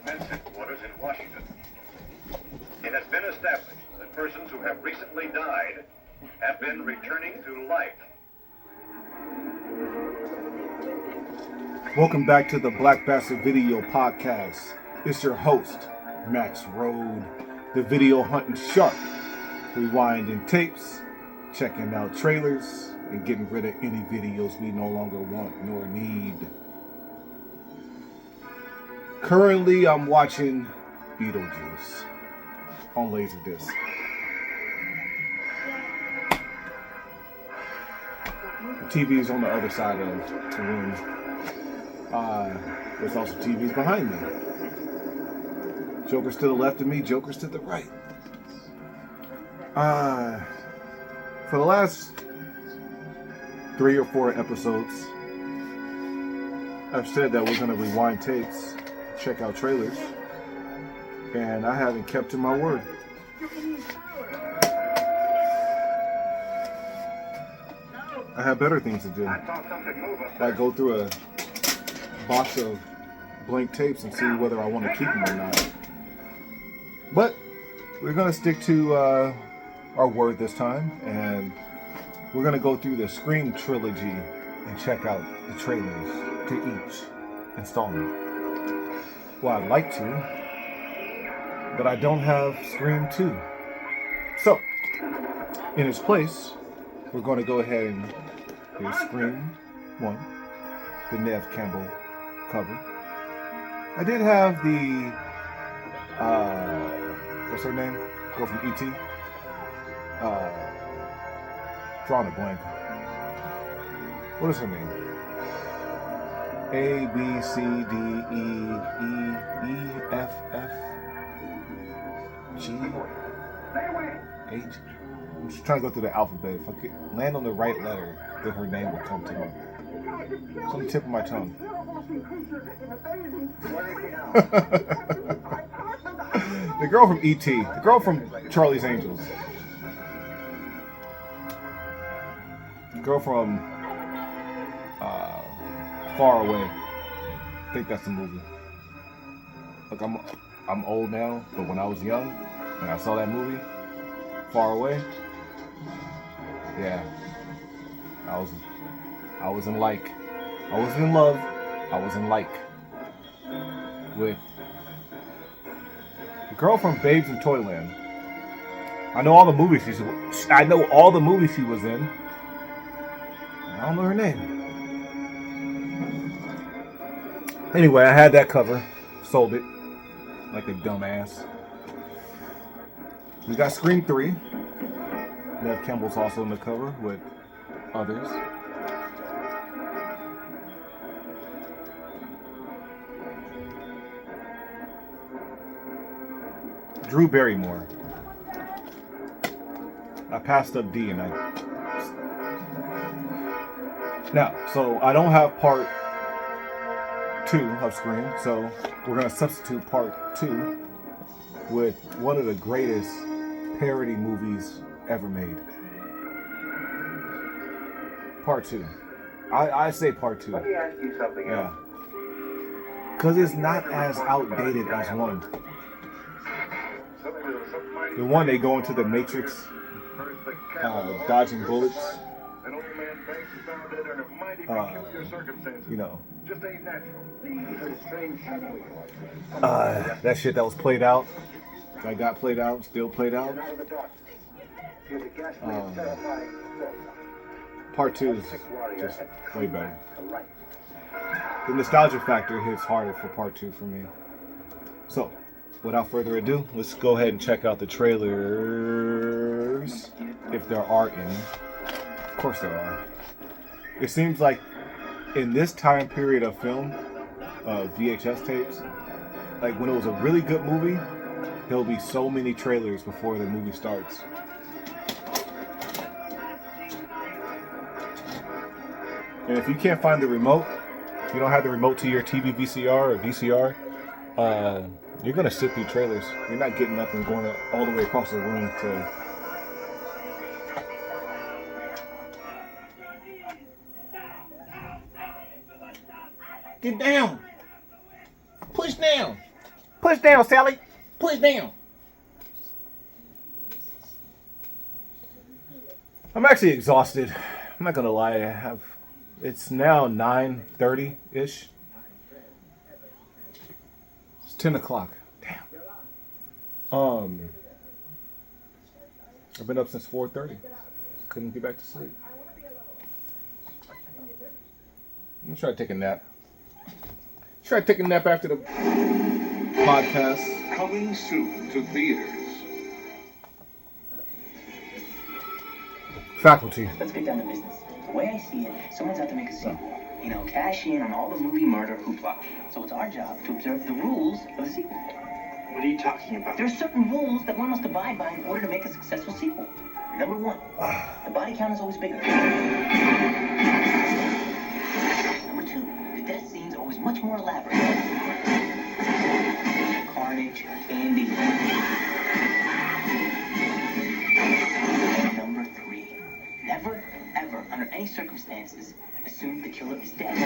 defense headquarters in Washington. It has been established that persons who have recently died have been returning to life. Welcome back to the Black Basterd Video Podcast. It's your host, Max Road, the video hunting shark, rewinding tapes, checking out trailers, and getting rid of any videos we no longer want nor need. Currently, I'm watching Beetlejuice on Laserdisc. The TV is on the other side of the room. There's also TVs behind me. Joker's to the left of me, Joker's to the right. For the last 3 or 4 episodes, I've said that we're going to rewind tapes, check out trailers, and I haven't kept to my word. I have better things to do. Like go through a box of blank tapes and see whether I want to keep them or not. But we're going to stick to our word this time, and we're going to go through the Scream trilogy and check out the trailers to each installment. Well, I'd like to, but I don't have Scream 2. So, in its place, we're going to go ahead and here's Scream 1, the Neve Campbell cover. I did have the, what's her name? Girl from E.T. Drawing a blank. What is her name? A, B, C, D, E, F, F, G, H. I'm just trying to go through the alphabet. If I could land on the right letter, then her name will come to me. It's on the tip of my tongue. The girl from E.T. The girl from Charlie's Angels. The girl from Far Away. I think that's the movie. Look, I'm old now, but when I was young, when I saw that movie, Far Away, yeah, I was in like. I wasn't in love. I was in like with the girl from Babes in Toyland. I know all the movies she was in. I don't know her name. Anyway, I had that cover, sold it like a dumbass. We got Scream 3. Neve Campbell's also in the cover with others. Drew Barrymore. I passed up D and so I don't have part 2 of Scream, so we're going to substitute part 2 with one of the greatest parody movies ever made. Part 2. I say part 2. Let me ask you something else. Yeah. Because it's not as outdated as one. The one, they go into the Matrix, dodging bullets. You know. That shit that was played out. That got played out, still played out. Part 2 is just way better. The nostalgia factor hits harder for part 2 for me. So, without further ado, let's go ahead and check out the trailers, if there are any. Of course there are. It seems like in this time period of film, VHS tapes, like when it was a really good movie, there'll be so many trailers before the movie starts. And if you can't find the remote, if you don't have the remote to your TV VCR or VCR, you're going to sit through trailers. You're not getting up and going all the way across the room to... Get down! Push down! Push down, Sally. Push down. I'm actually exhausted. I'm not gonna lie. It's now 9:30-ish. It's 10 o'clock. Damn. I've been up since 4:30. Couldn't get back to sleep. I'm gonna try to take a nap. Try to take a nap after the podcast. Coming soon to theaters. Faculty. Let's get down to business. The way I see it, someone's out to make a sequel. You know, cash in on all the movie murder hoopla. So it's our job to observe the rules of the sequel. What are you talking about? There are certain rules that one must abide by in order to make a successful sequel. Number one, the body count is always bigger. Number two, the death scenes are always much more elaborate. Carnage, candy. And number three, never, ever, under any circumstances, assume the killer is dead.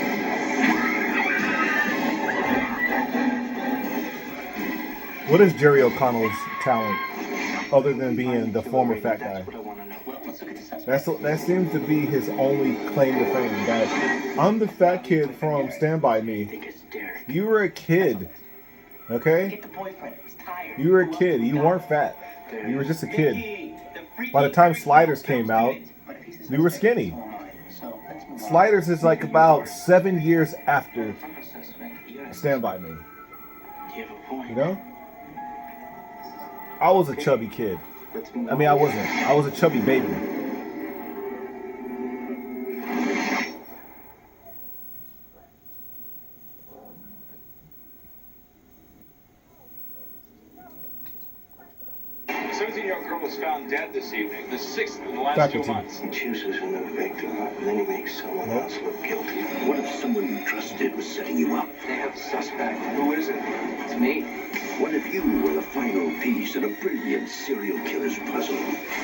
What is Jerry O'Connell's talent, other than being the former fat guy? That seems to be his only claim to fame. That I'm the fat kid from Stand By Me. You were a kid, okay? You were a kid. You weren't fat. You were just a kid. By the time Sliders came out, you were skinny. Sliders is like about 7 years after Stand By Me. You know? I was a chubby kid. I mean, I wasn't. I was a chubby baby. A 17-year-old girl was found dead this evening, the sixth in the last 2 months. He chooses from the victim, and then he makes someone else look guilty. What if someone you trusted was setting you up? They have a suspect. Who is it? It's me. What if you were the final piece in a brilliant serial killer's puzzle?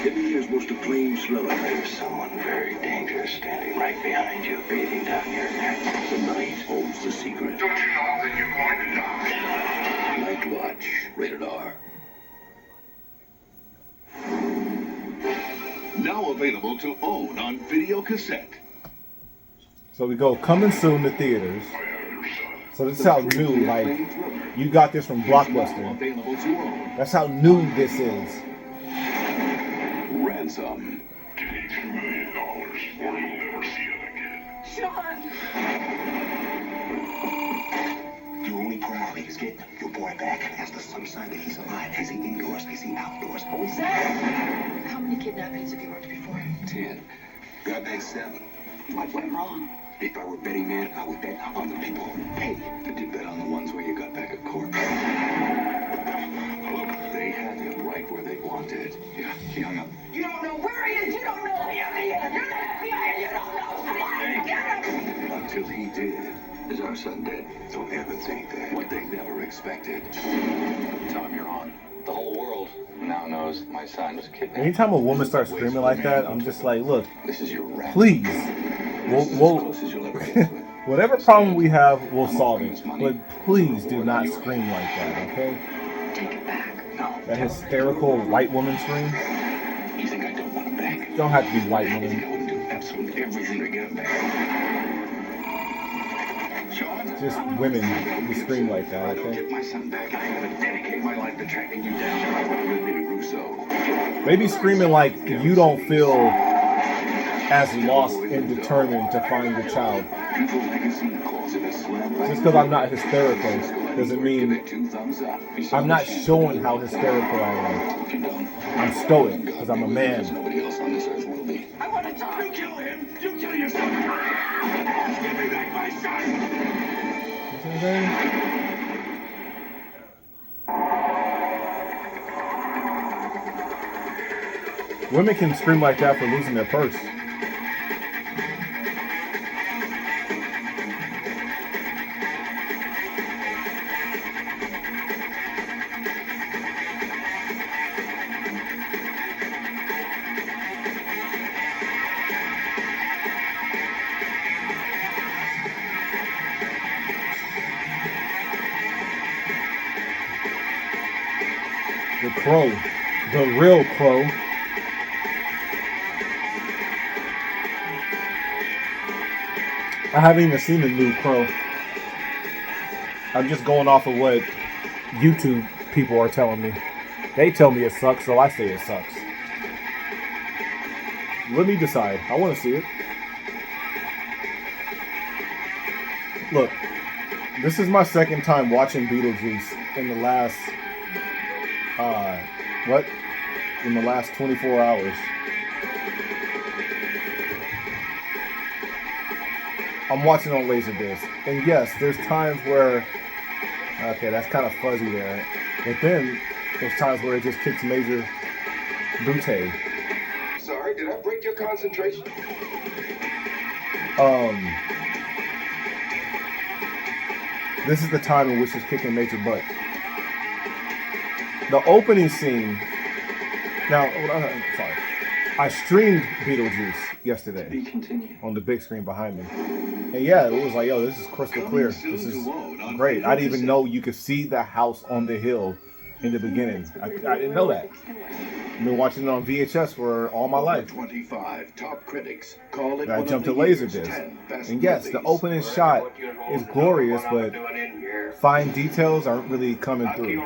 Every year's most acclaimed thriller. There's someone very dangerous standing right behind you, breathing down your neck. The night holds the secret. Don't you know that you're going to die? Night Watch, rated R. Now available to own on video cassette. So we go coming soon to theaters. So this is how new, like, you got this from Blockbuster. Available to own. That's how new this is. Ransom. Give me $2 million or you'll never see it again. Sean! Your only priority is get your boy back. Has the sun sign that he's alive? Is he indoors? Is he outdoors? Oh, he's there. How many kidnappings have you worked before? 10. Got back 7. What went wrong? If I were betting man, I would bet on the people who pay. But you bet on the ones where you got back a corpse. They had him right where they wanted. Yeah, he hung up. You don't know where he is! You don't know who he is! You're the FBI and you don't know! Come on, get him! Until he did. Is our son dead? Don't ever think that. What they never expected. Tell him you're on. The whole world now knows my son was kidnapped. Anytime a woman starts screaming like that, I'm just like, look, This is your rap. please. This is as close as you'll ever get to it. Whatever problem we have, we'll solve it. But please do not scream like that, okay? Take it back. No. That hysterical white woman scream. You think I don't want him back? You don't have to be white I woman. wouldn't do absolutely everything to get him back. Sean? Just women who scream like If that, I don't okay? get my son back, I'm gonna dedicate my life to tracking you down. I want to live in Russo. Maybe screaming like you don't feel as lost and determined to find your child. People magazine calls it a slam. Just because I'm not hysterical doesn't Give mean it 2 thumbs up. I'm not showing how hysterical I am. If you don't, I'm stoic because I'm a man. nobody else on this earth will be. I want to talk! You kill him! You kill yourself! Give me back my son! You see what I'm saying? Women can scream like that for losing their purse. The Crow. The real Crow. I haven't even seen the new Crow. I'm just going off of what YouTube people are telling me. They tell me it sucks, so I say it sucks. Let me decide. I want to see it. Look, this is my second time watching Beetlejuice in the last, in the last 24 hours. I'm watching on Laserdisc. And yes, there's times where, okay, that's kind of fuzzy there. But then, there's times where it just kicks major booty. Sorry, did I break your concentration? This is the time in which it's kicking major butt. The opening scene. Now, sorry. I streamed Beetlejuice yesterday on the big screen behind me. And yeah, it was like, yo, this is crystal clear. This is great. I didn't even know you could see the house on the hill in the beginning. I didn't know that. I've been watching it on VHS for all my life. 25 top critics call it. I jumped to Laserdisc. And yes, the opening shot is glorious, but fine details aren't really coming through.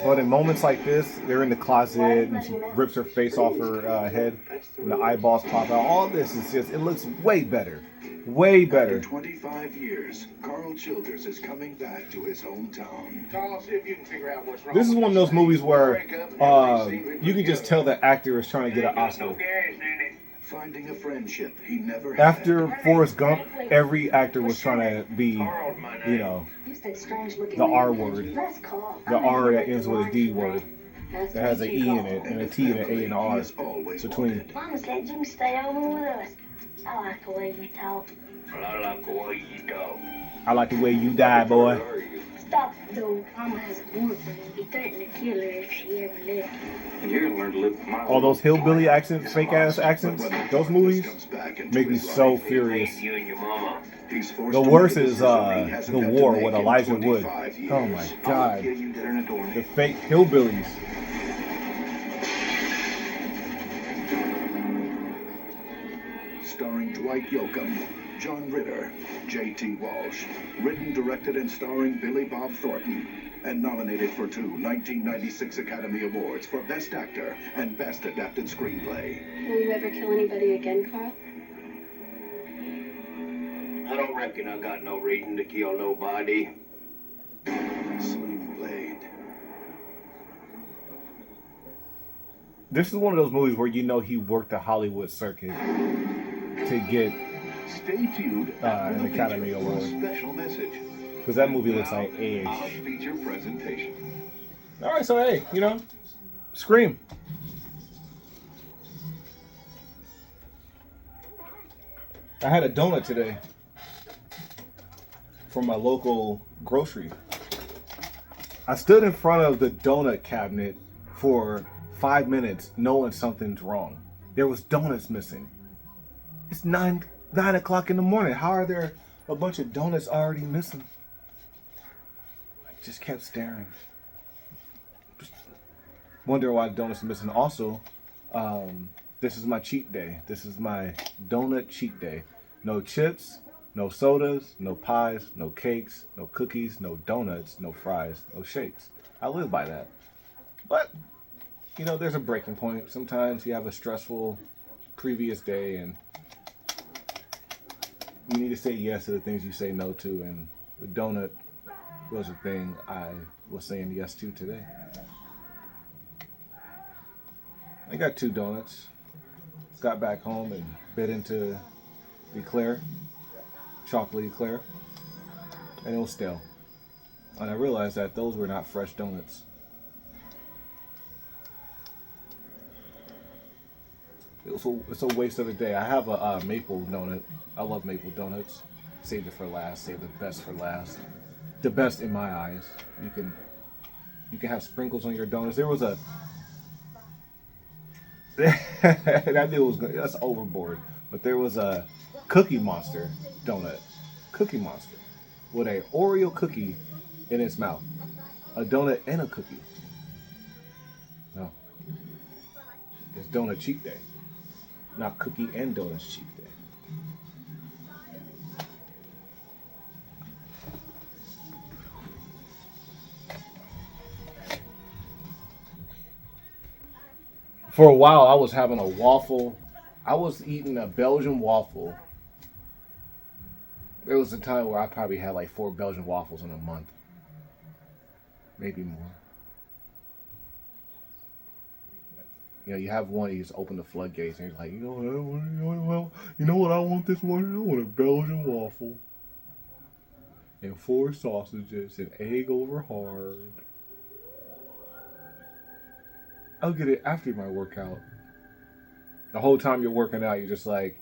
But in moments like this, they're in the closet and she rips her face off her head and the eyeballs pop out. All this is just, it looks way better. Way better. After 25 years, Carl Childers is coming back to his hometown. This is one of those movies where you can just tell the actor is trying to get an Oscar. Finding a friendship he never had. After Forrest Gump, every actor was trying to be, you know, the R word. The R that ends with a D word. That has an E in it, and a T and an A and an R between. Mama said you can stay over with us. I like the way you talk. Well, I like the way you talk. I like the way you die, boy. Stop, though. Mama has a warrant for me. He threatened to kill her if she ever lived. And you're gonna learn to live with my All those hillbilly accents, fake ass accents, those movies make me so furious. You and your mama. The worst is The War with Elijah Wood. Oh my god. The fake hillbillies. Starring Dwight Yoakam, John Ritter, J.T. Walsh. Written, directed, and starring Billy Bob Thornton. And nominated for 2 1996 Academy Awards for Best Actor and Best Adapted Screenplay. Will you ever kill anybody again, Carl? I don't reckon I got no reason to kill nobody. Sling Blade. This is one of those movies where you know he worked the Hollywood circuit to get Stay tuned an Academy Award. Special message. Because that movie looks like age. Feature presentation. Alright, so hey, you know, Scream. I had a donut today from my local grocery. I stood in front of the donut cabinet for 5 minutes knowing something's wrong. There was donuts missing. It's 9 o'clock in the morning. How are there a bunch of donuts already missing? I just kept staring. Wondering why the donuts are missing. Also, this is my cheat day. This is my donut cheat day. No chips, no sodas, no pies, no cakes, no cookies, no donuts, no fries, no shakes. I live by that. But, you know, there's a breaking point. Sometimes you have a stressful previous day and you need to say yes to the things you say no to. And the donut was a thing I was saying yes to today. I got 2 donuts. Got back home and bit into the eclair, chocolate eclair, and it was stale. And I realized that those were not fresh donuts. It's a waste of a day. I have a maple donut. I love maple donuts. Saved it for last. Saved the best for last. The best in my eyes. You can have sprinkles on your donuts. There was a that dude was good. That's overboard. But there was a Cookie Monster donut. Cookie Monster with a Oreo cookie in its mouth. a donut and a cookie. No. It's donut cheat day. Not cookie and donuts cheat day. For a while, I was having a waffle. I was eating a Belgian waffle. There was a time where I probably had like 4 Belgian waffles in a month. Maybe more. You know, you have one, you just open the floodgates, and you're like, you know what I want this morning? I want a Belgian waffle. And 4 sausages and egg over hard. I'll get it after my workout. The whole time you're working out, you're just like,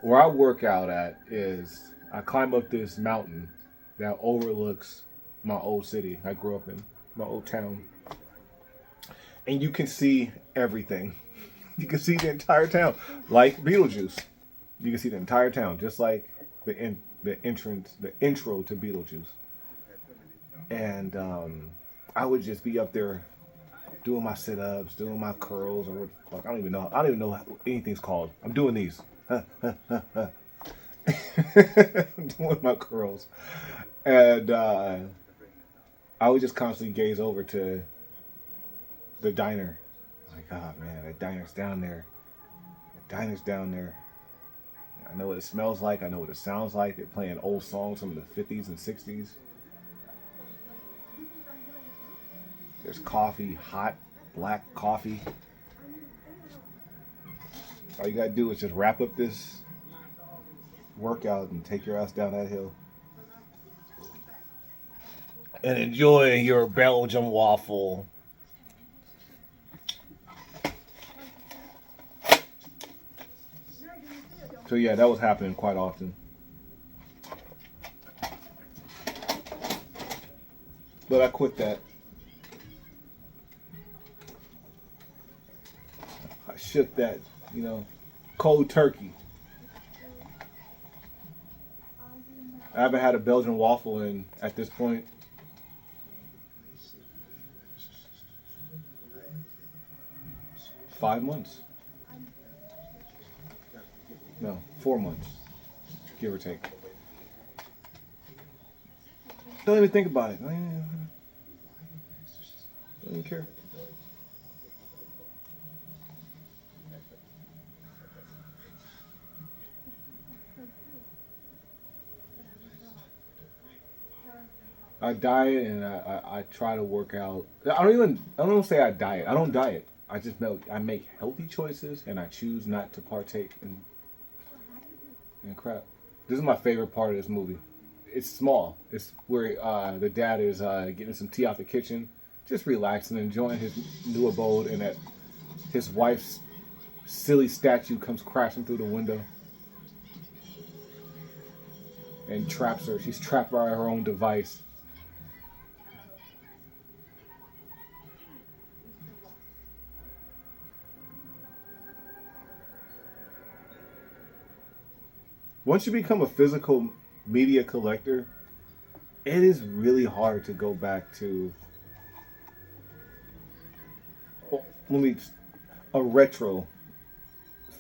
where I work out at is, I climb up this mountain that overlooks my old city I grew up in, my old town. And you can see everything. You can see the entire town, like Beetlejuice. You can see the entire town, just like the intro to Beetlejuice. And I would just be up there doing my sit-ups, doing my curls, or like I don't even know what anything's called. I'm doing these. I'm doing my curls, and I would just constantly gaze over to the diner. Like, oh man, that diner's down there. That diner's down there. I know what it smells like. I know what it sounds like. They're playing old songs from the 50s and 60s. There's coffee, hot, black coffee. All you gotta do is just wrap up this workout and take your ass down that hill. And enjoy your Belgian waffle. So yeah, that was happening quite often. But I quit that. I shook that, you know, cold turkey. I haven't had a Belgian waffle in, at this point, five months. No, 4 months, give or take. Don't even think about it. Don't even care. I diet and I try to work out. I don't say I diet. I don't diet. I make healthy choices and I choose not to partake in crap. This is my favorite part of this movie. It's small. It's where the dad is getting some tea out the kitchen, just relaxing, enjoying his new abode, and that his wife's silly statue comes crashing through the window and traps her. She's trapped by her own device. Once you become a physical media collector, it is really hard to go back to a retro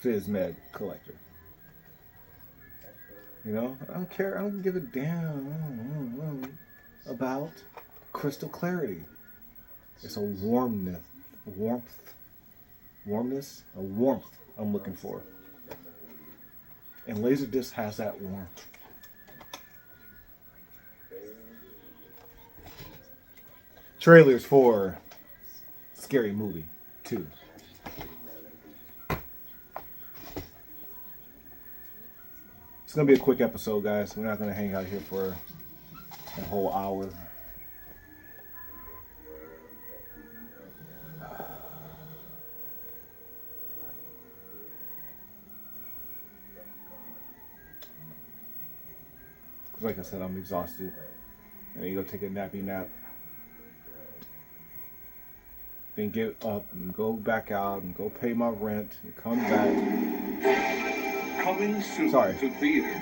phys med collector. You know, I don't care. I don't give a damn about crystal clarity. It's a warmth I'm looking for. And Laserdisc has that warmth. Trailers for Scary Movie 2. It's going to be a quick episode, guys. We're not going to hang out here for a whole hour. Like I said, I'm exhausted. And then you go take a nappy nap. Then get up and go back out and go pay my rent and come back. Coming soon Sorry. to theaters.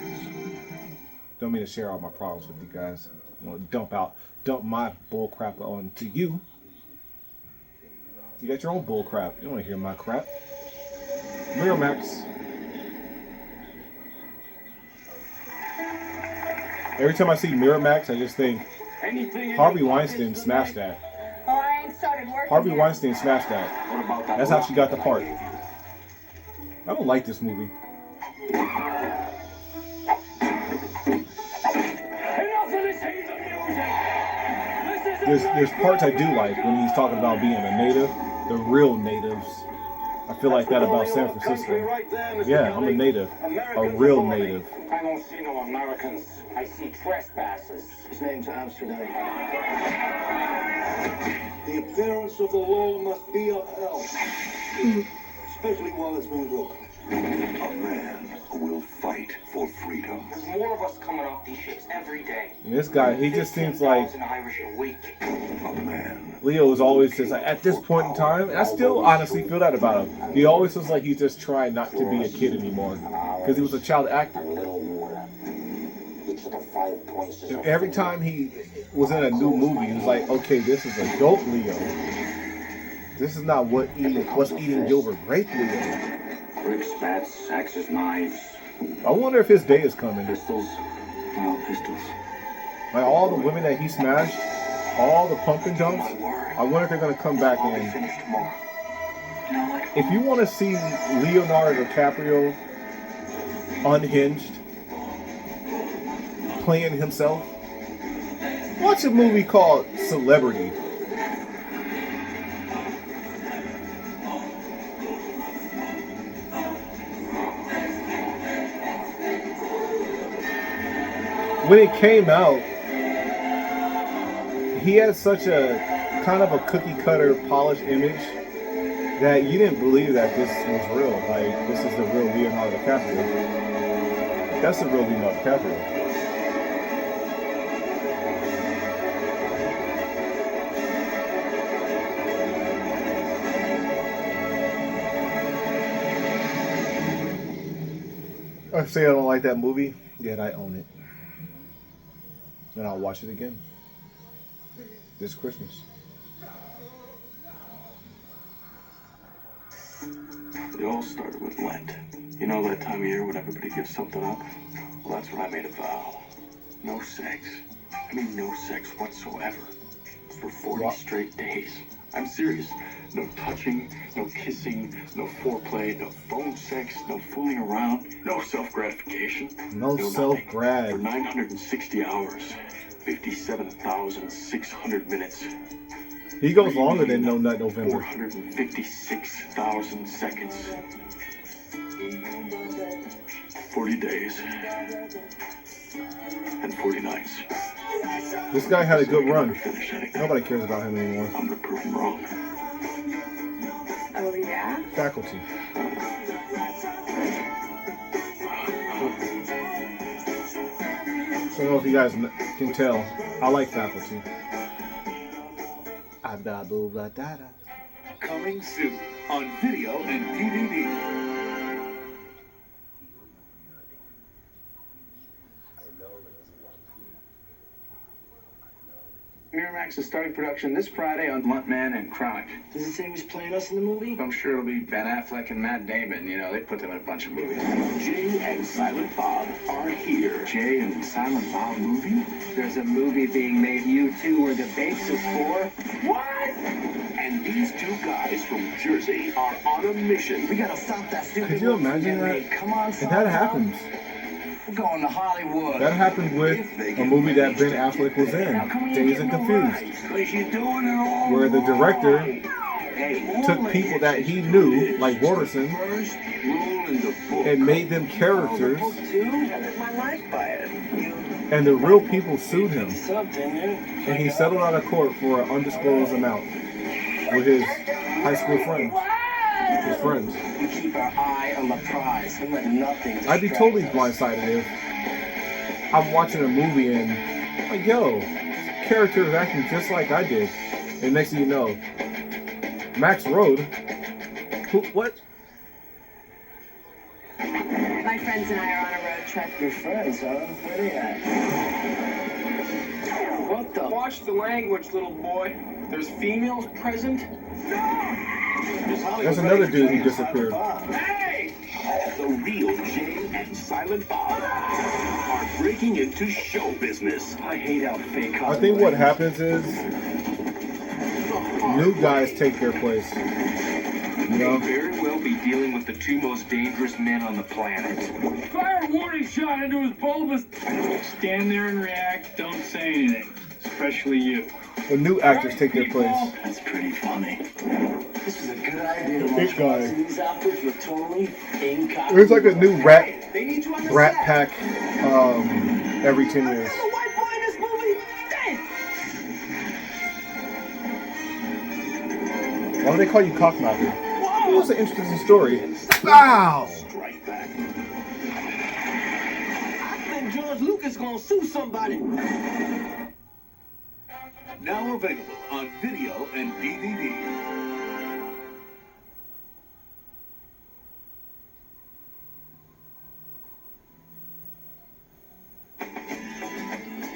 Don't mean to share all my problems with you guys. I'm gonna dump my bull crap onto you. You got your own bull crap. You don't want to hear my crap. Miramax. Every time I see Miramax, I just think Harvey Weinstein smashed that. Oh, I ain't started working. Harvey yet. Weinstein smashed that. That's how she got the part. I don't like this movie. There's parts I do like when he's talking about being a native, the real natives. I feel like that about San Francisco. Yeah, I'm a native, a real native. I don't see no Americans. I see trespassers. His name's Amsterdam. The appearance of the law must be upheld, especially while it's being broken. A man who will fight for freedom. There's more of us coming off these ships every day. And this guy, he just seems like Irish a week. A man. Leo is always just like, at this point in time, and I still honestly feel that about him. He always feels like he's just trying not to be a kid anymore because he was a child actor. And every time he was in a new movie, he was like, okay, this is adult Leo. This is not what's eating Gilbert Grape Leo. Bricks, bats, axes, knives. I wonder if his day is coming. Pistols. Well, pistols. Like all the women that he smashed, all the pump and dumps, I wonder if they're going to come back in. If you want to see Leonardo DiCaprio unhinged, playing himself, watch a movie called Celebrity. When it came out, he had such a kind of a cookie cutter polished image that you didn't believe that this was real. Like, this is the real Leonardo DiCaprio. That's the real Leonardo DiCaprio. I say I don't like that movie, yet I own it. And I'll watch it again this Christmas. It all started with Lent. You know that time of year when everybody gives something up? Well, that's when I made a vow. No sex. I mean, no sex whatsoever. For 40 straight days. I'm serious. No touching, no kissing, no foreplay, no phone sex, no fooling around, no self-gratification. No self-grat. For 960 hours, 57,600 minutes. He goes longer than No Nut November. 456,000 seconds. 40 days. And 40 nights. This guy had a good run. Nobody cares about him anymore. I'm gonna prove him wrong. Oh, yeah? Faculty. So I don't know if you guys can tell, I like Faculty. Coming soon on video and DVD. Miramax is starting production this Friday on Bluntman and Chronic. Does it say who's playing us in the movie? I'm sure it'll be Ben Affleck and Matt Damon. You know, they put them in a bunch of movies. Jay and Silent Bob are here. Jay and Silent Bob movie? There's a movie being made you two were the basis for. What? And these two guys from Jersey are on a mission. We gotta stop that stupid. Could you imagine that? Come on, If that happens, We're going to Hollywood. that happened with a movie that Ben Affleck was in, Dazed and Confused, where the director took people that he knew, like Waterson, and made them characters, and the real people sued him, and he settled out of court for an undisclosed amount with his high school friends. His friends. We keep our eye on the prize and let nothing. I'd be totally blindsided if I'm watching a movie and like, yo, this character is acting just like I did, and next thing you know, Max Road. Who? What? My friends and I are on a road trip. Your friends, huh? Where they at? watch the language, little boy. There's females present. There's another dude who disappeared. Hey! The real Jay and Silent Bob are breaking into show business. I hate how fake I think what happens is new guys take their place. You know? May very well be dealing with the two most dangerous men on the planet. Fire a warning shot into his bulbous. Stand there and react. Don't say anything. Especially you. The new actors take their place. That's pretty funny. This is a good idea to Big guy. these outfits with totally incognito. There's like a new rat Rat pack every 10 years. Why do they call you Cockknocker? It was an interesting story. Wow! Strike back. I think George Lucas gonna sue somebody. Now available on video and DVD.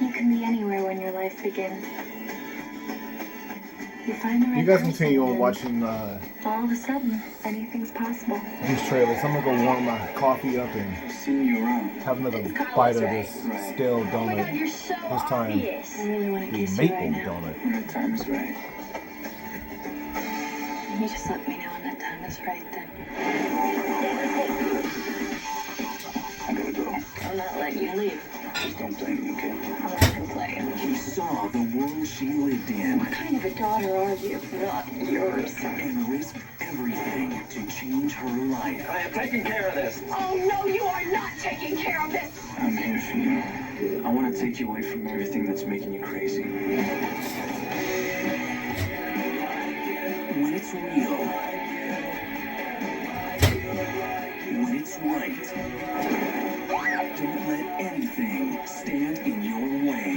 You can be anywhere when your life begins. You find the right You guys person continue on and watching all of a sudden, anything's possible. these trailers. I'm gonna go warm my coffee up and Seeing you around. have another bite of this stale donut. You're so This time, obvious. I really want to the kiss you right maple now. donut. When the time is right. You just let me know when that time is right then. I gotta go. I'm not letting you leave. Just don't blame me, okay? I'm not gonna play. He saw the world she lived in What kind of a daughter are you? Not yours. and risked everything to change her life. I am taking care of this. Oh no, you are not taking care of this. I'm here for you. I want to take you away from everything that's making you crazy. When it's real. When it's right. Don't let anything stand in your way.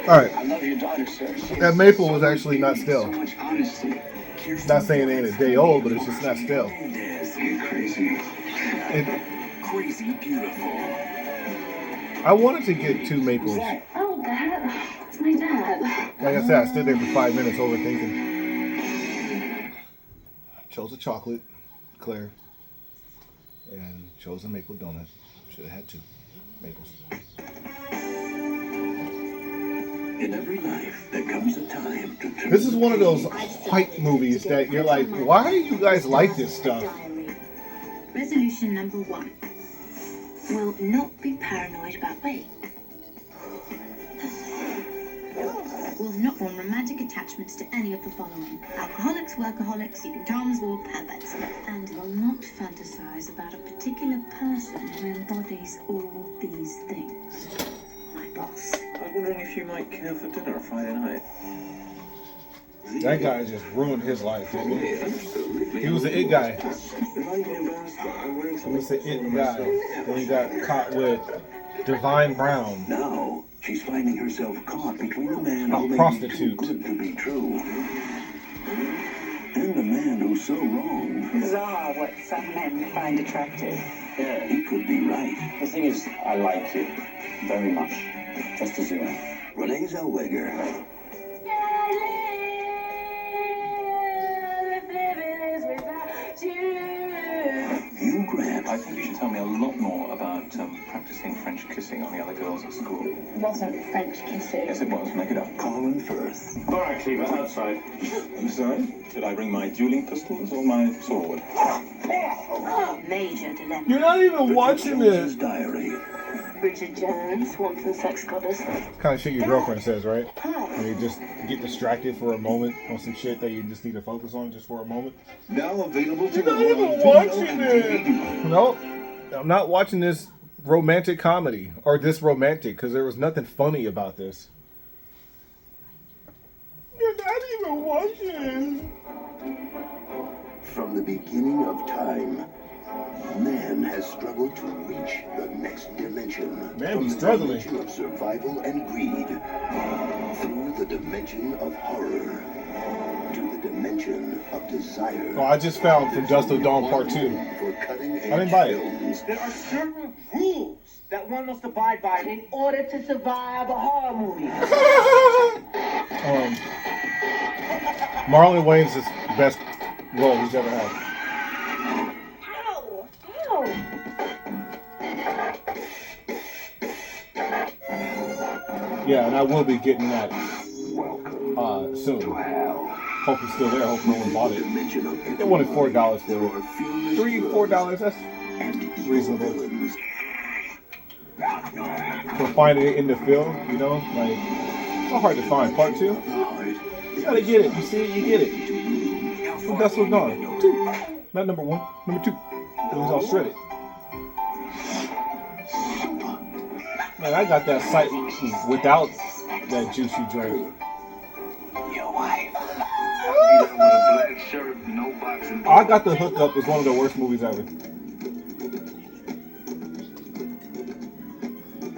Alright, I love your daughter, sir. that maple was actually not stale. So much honesty. Not saying it ain't a day old, but it's just not stale. You're crazy. Crazy beautiful. I wanted to get 2 maples. Oh, Dad. It's my dad. Like I said, I stood there for 5 minutes overthinking. Chose a chocolate, Claire, and chose a maple donut. Should have had 2 maples. In every life, there comes a time to turn. This is one of those hype movies that you're like, why do you guys like this stuff? Resolution number 1. Will not be paranoid about weight. Will not form romantic attachments to any of the following: alcoholics, workaholics, sleeping toms, or perverts. And will not fantasize about a particular person who embodies all these things. My boss. I was wondering if you might care for dinner on Friday night. That guy just ruined his life, didn't he? He was the it guy. He was the it guy. Then he got caught with Divine Brown. Now, she's finding herself caught between the man A who may prostitute. be too good to be true and the man who's so wrong. Bizarre what some men find attractive. Yeah, he could be right. The thing is, I like you very much, just as you are. Renee Zellweger. Hugh Grant. I think you should tell me a lot more about practicing French kissing on the other girls at school. It wasn't French kissing. Yes, it was. Make it up. Colin Firth. All right, Cleaver, outside. I'm sorry? Should I bring my dueling pistols or my sword? Major dilemma. You're not even watching Jones's it. Diary. Bridget Jones, wanton sex goddess. Kind of shit your girlfriend says, right? When you just get distracted for a moment on some shit that you just need to focus on just for a moment. Now available to You're not even watching it. No, I'm not watching this romantic comedy or this romantic because there was nothing funny about this. You're not even watching. From the beginning of time, man has struggled to reach the next dimension. Man, From he's the struggling. dimension of survival and greed, through the dimension of horror, to the dimension of desire. Oh, I just found From Dusk Till Dawn Part 2. For cutting I didn't buy it. films. There are certain rules that one must abide by in order to survive a horror movie. Marlon Wayans' best role he's ever had. Ow! Ow! Yeah, and I will be getting that soon. Hope it's still there. Hope no one bought it. They wanted $4 for it. $3-4, that's reasonable. For finding it in the field, you know, like, it's not hard to find. Part 2, you gotta get it. You see it, you get it. Well, that's what's gone. 2, not number 1, number 2. It was all shredded. Man, I got that sight without that juice you drank. Your wife. I Got the Hookup is one of the worst movies ever.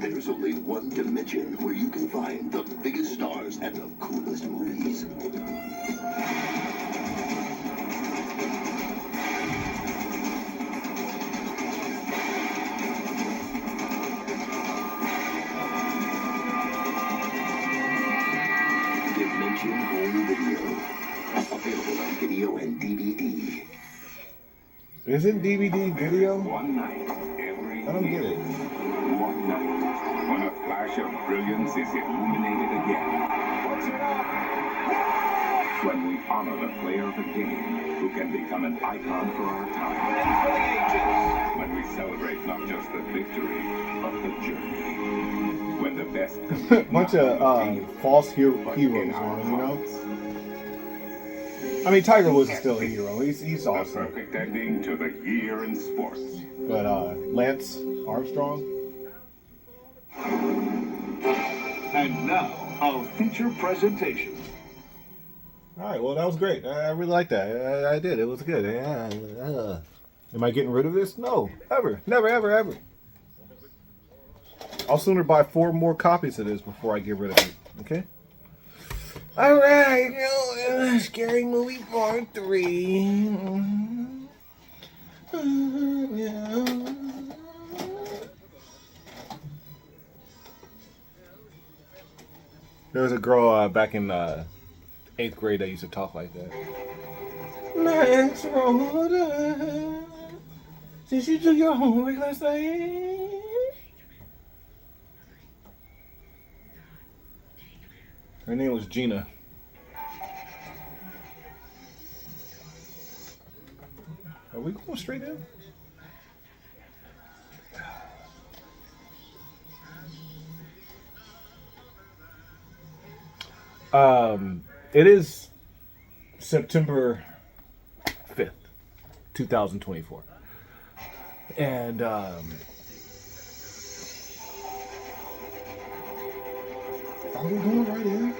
There's only one dimension where you can find the biggest stars and the coolest movies. Dimension Home Video. Available on video and DVD. Isn't DVD video? One night, every I don't get it. One night, when a flash of brilliance is illuminated again. What's it up? When we honor the player of the game who can become an icon for our time. When we celebrate not just the victory, but the journey. When the best bunch of false heroes on, you know? I mean, Tiger Woods is still a hero. He's awesome. Perfect ending to the year in sports. But Lance Armstrong. And now, our feature presentation. All right, well, that was great. I really liked that. I did. It was good. Yeah. Am I getting rid of this? No, ever. Never, ever, ever. I'll sooner buy 4 more copies of this before I get rid of it. Okay? All right. Scary Movie Part 3. There was a girl back in 8th grade that used to talk like that. Max Roda, did you do your homework last night? Her name was Gina. Are we going straight in? It is September 5th, 2024. And are we going right in?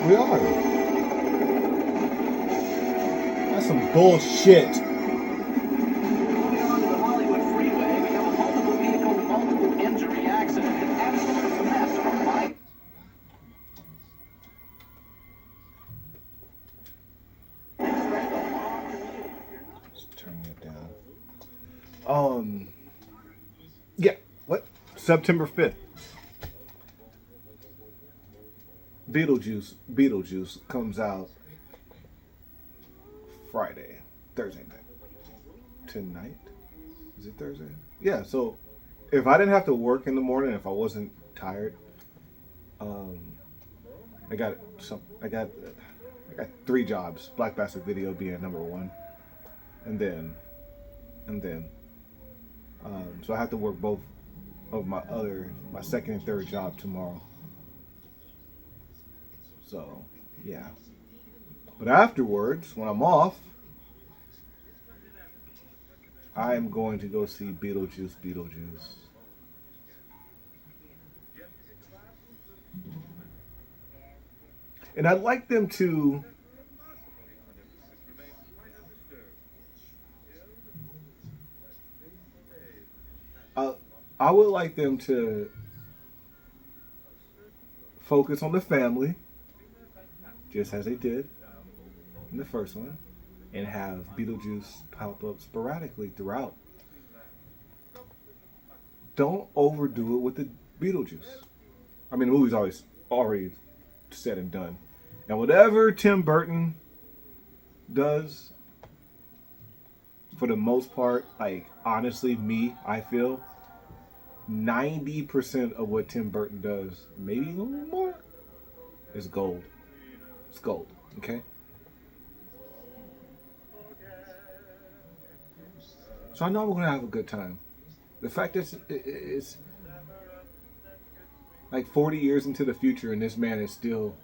We are. That's some bullshit. Yeah, what? September 5th. Beetlejuice comes out Thursday night. Tonight? Is it Thursday? Yeah, so if I didn't have to work in the morning, if I wasn't tired, I got 3 jobs. Black Basterd Video being number 1. And then so I have to work both of my second and third job tomorrow. So, yeah. But afterwards, when I'm off, I'm going to go see Beetlejuice. And I'd like them to I would like them to focus on the family, just as they did in the first one, and have Beetlejuice pop up sporadically throughout don't overdo it with the Beetlejuice. I mean, the movie's already said and done. And whatever Tim Burton does, for the most part, like, honestly, I feel 90% of what Tim Burton does, maybe a little more, is gold. It's gold, okay? So I know we're going to have a good time. The fact that it's like 40 years into the future and this man is still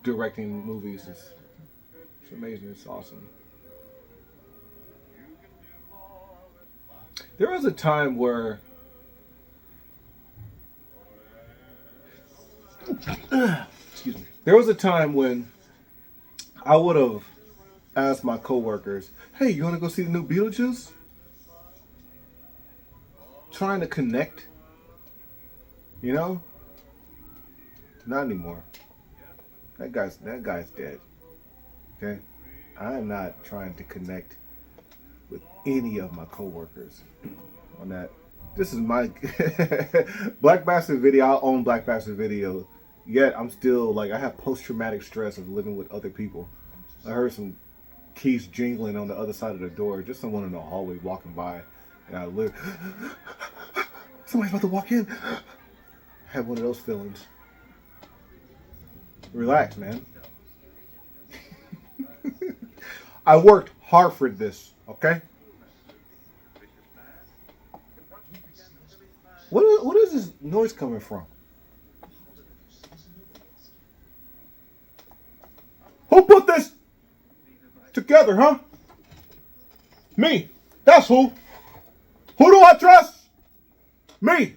directing movies, it's amazing. It's awesome. There was a time where excuse me. There was a time when I would have asked my coworkers, "Hey, you want to go see the new Beetlejuice?" Trying to connect, you know? Not anymore. That guy's dead. Okay? I am not trying to connect with any of my coworkers on that. This is my Black Basterd Video. I own Black Basterd Video. Yet I'm still like, I have post-traumatic stress of living with other people. I heard some keys jingling on the other side of the door. Just someone in the hallway walking by. And I live. Somebody's about to walk in. I had one of those feelings. Relax, man. I worked hard for this, okay? What is this noise coming from? Who put this together, huh? Me. That's who. Who do I trust? Me.